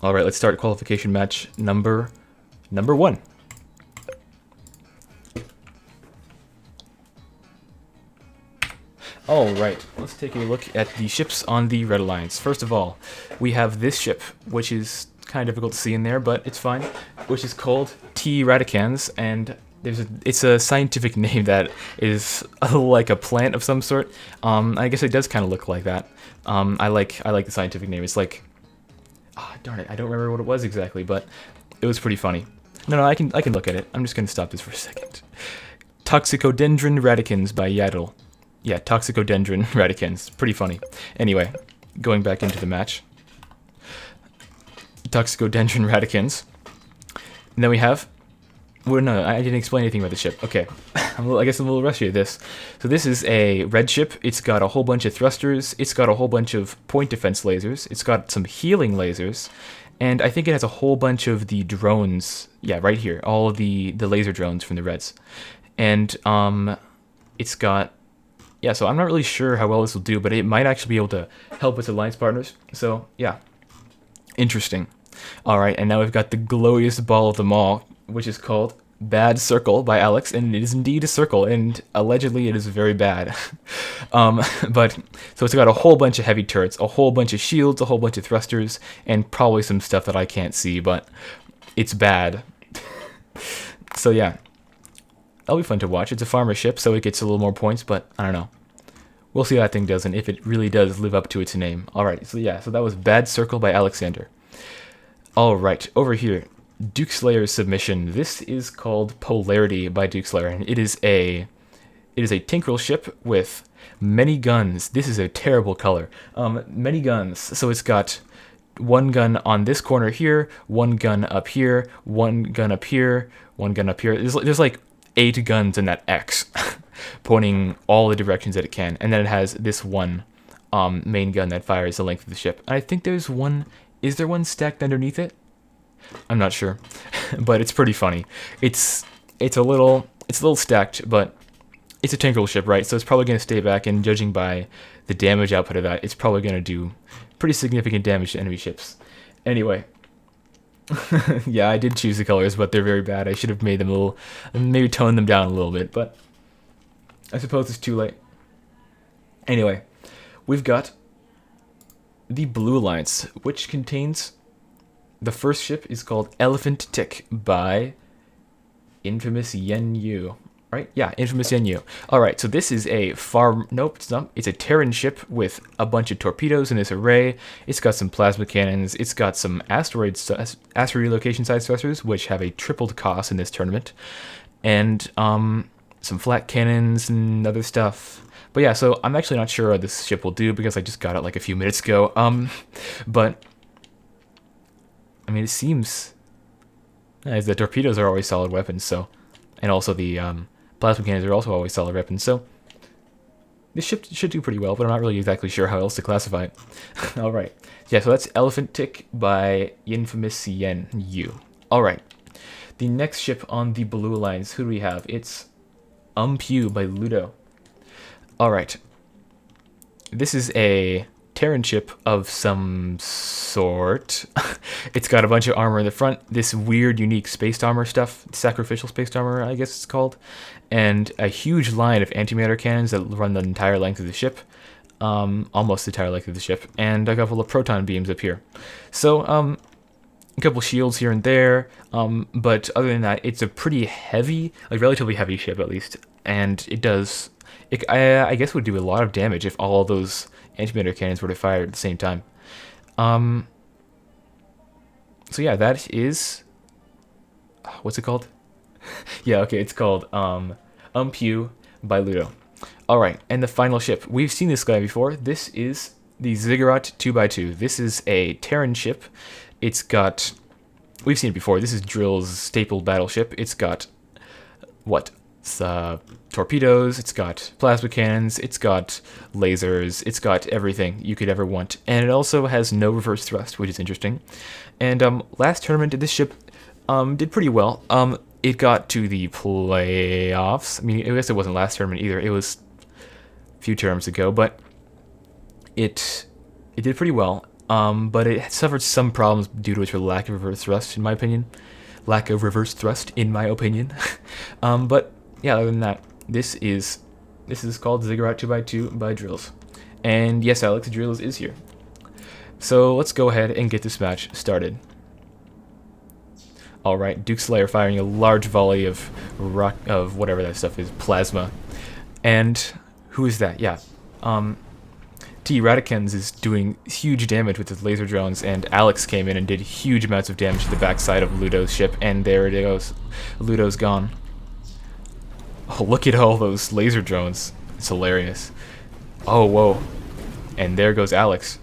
All right, let's start qualification match number 1. All right, let's take a look at the ships on the Red Alliance. First of all, we have this ship, which is kind of difficult to see in there, but it's fine, which is called T. radicans, and it's a scientific name that is like a plant of some sort. I guess it does kind of look like that. I like the scientific name. It's like, darn it, I don't remember what it was exactly, but it was pretty funny. No, I can look at it. I'm just gonna stop this for a second. Toxicodendron radicans by Yaddle. Yeah, Toxicodendron radicans. Pretty funny. Anyway, going back into the match. Toxicodendron radicans. And then we have... Well, no, I didn't explain anything about the ship. Okay, I guess I'm a little rushy at this. So this is a red ship. It's got a whole bunch of thrusters. It's got a whole bunch of point defense lasers. It's got some healing lasers. And I think it has a whole bunch of the drones. Yeah, right here. All of the laser drones from the Reds. And it's got... Yeah, so I'm not really sure how well this will do, but it might actually be able to help its alliance partners. So, yeah. Interesting. Alright, and now we've got the glowiest ball of them all, which is called Bad Circle by Alex, and it is indeed a circle, and allegedly it is very bad. But, so it's got a whole bunch of heavy turrets, a whole bunch of shields, a whole bunch of thrusters, and probably some stuff that I can't see, but it's bad. So yeah. That'll be fun to watch. It's a farmer ship, so it gets a little more points, but I don't know. We'll see how that thing does, and if it really does live up to its name. Alright, so yeah, so that was Bad Circle by Alexander. Alright, over here, Duke Slayer's submission. This is called Polarity by Duke Slayer, and it is a Tinkerel ship with many guns. This is a terrible color. Many guns. So it's got one gun on this corner here, one gun up here, one gun up here, one gun up here. There's like 8 guns in that X, pointing all the directions that it can, and then it has this one main gun that fires the length of the ship. And I think there's one. Is there one stacked underneath it? I'm not sure, but it's pretty funny. It's a little stacked, but it's a Tinkerel ship, right? So it's probably going to stay back, and judging by the damage output of that, it's probably going to do pretty significant damage to enemy ships. Anyway. Yeah, I did choose the colors, but they're very bad. I should have made them a little, maybe toned them down a little bit, but I suppose it's too late. Anyway, we've got the Blue Alliance, which contains the first ship is called Elephant Tick by Infamous Yen Yu. Right? Yeah, Infamous Yen Yu. Alright, so this is a nope, it's not. It's a Terran ship with a bunch of torpedoes in this array. It's got some plasma cannons. It's got some asteroid relocation side thrusters, which have a tripled cost in this tournament. And some flat cannons and other stuff. But yeah, so I'm actually not sure what this ship will do because I just got it like a few minutes ago. But I mean, it seems as the torpedoes are always solid weapons, so, and also the plasma cannons are also always solid weapons, so this ship should do pretty well, but I'm not really exactly sure how else to classify it. Alright, yeah, so that's Elephant Tick by Infamous Yen Yu. Alright, the next ship on the Blue Alliance, who do we have? It's Pew by Ludo. Alright, this is a Terran ship of some sort. It's got a bunch of armor in the front, this weird, unique spaced armor stuff, sacrificial spaced armor, I guess it's called, and a huge line of antimatter cannons that run the entire length of the ship, almost the entire length of the ship, and a couple of proton beams up here. So, a couple shields here and there, but other than that, it's a pretty heavy, like relatively heavy ship at least, and it does, I guess would do a lot of damage if all of those antimatter cannons were to fire at the same time. So yeah, that is... What's it called? Yeah, okay, it's called Pew by Ludo. Alright, and the final ship. We've seen this guy before. This is the Ziggurat 2x2. This is a Terran ship. It's got... We've seen it before. This is Drill's staple battleship. It's got... What? It's, torpedoes, it's got plasma cannons, it's got lasers, it's got everything you could ever want. And it also has no reverse thrust, which is interesting. And last tournament, this ship did pretty well. It got to the playoffs. I mean, I guess it wasn't last tournament either. It was a few terms ago, but it did pretty well. but it suffered some problems due to its lack of reverse thrust, in my opinion. Lack of reverse thrust, in my opinion. But yeah, other than that, this is called Ziggurat 2x2 by Drills. And yes, Alex, Drills is here. So let's go ahead and get this match started. Alright, Duke Slayer firing a large volley of whatever that stuff is, plasma. And who is that? Yeah. DRRT is doing huge damage with his laser drones, and Alex came in and did huge amounts of damage to the backside of Ludo's ship, and there it goes. Ludo's gone. Oh, look at all those laser drones. It's hilarious. Oh, whoa. And there goes Alex.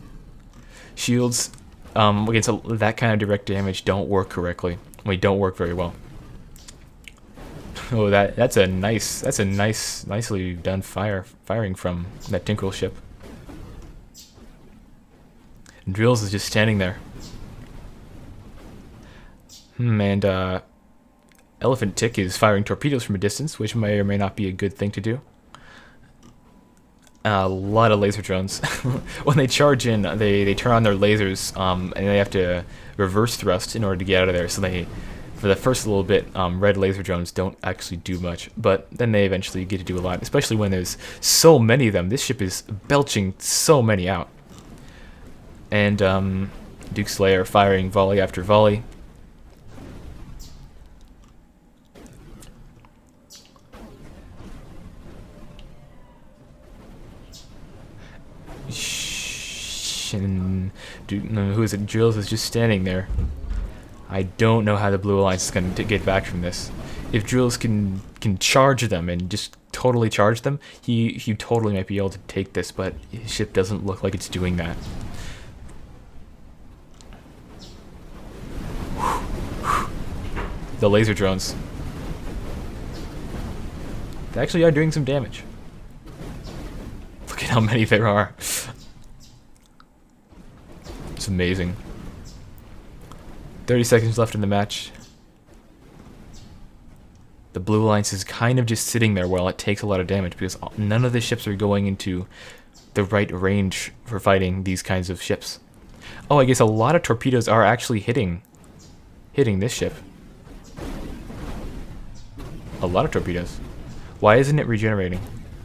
Shields against that kind of direct damage don't work correctly. They don't work very well. Oh, that's a nicely done firing from that Tinkerel ship. And Drills is just standing there. And Elephant Tick is firing torpedoes from a distance, which may or may not be a good thing to do. A lot of laser drones. When they charge in, they turn on their lasers, and they have to reverse thrust in order to get out of there. So they, for the first little bit, red laser drones don't actually do much, but then they eventually get to do a lot, especially when there's so many of them. This ship is belching so many out. And Duke Slayer firing volley after volley. And who is it? Drills is just standing there. I don't know how the Blue Alliance is going to get back from this. If Drills can charge them and just totally charge them, he totally might be able to take this, but his ship doesn't look like it's doing that. The laser drones. They actually are doing some damage. Look at how many there are. It's amazing. 30 seconds left in the match. The Blue Alliance is kind of just sitting there while it takes a lot of damage because none of the ships are going into the right range for fighting these kinds of ships. Oh, I guess a lot of torpedoes are actually hitting this ship. A lot of torpedoes. Why isn't it regenerating?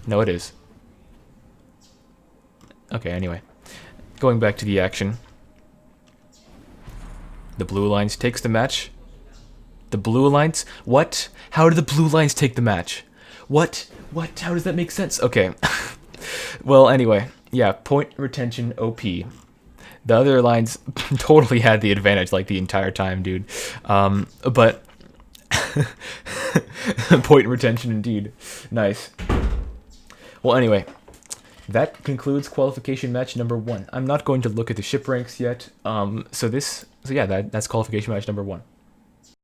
No, it is. Okay, anyway. Going back to the action. The Blue Alliance takes the match. The Blue Alliance? What? How did the Blue Alliance take the match? What? How does that make sense? Okay. Well, anyway. Yeah, point retention OP. The other lines totally had the advantage like the entire time, dude. But point retention indeed. Nice. Well, anyway. That concludes qualification match number 1. I'm not going to look at the ship ranks yet. So yeah, that's qualification match number 1.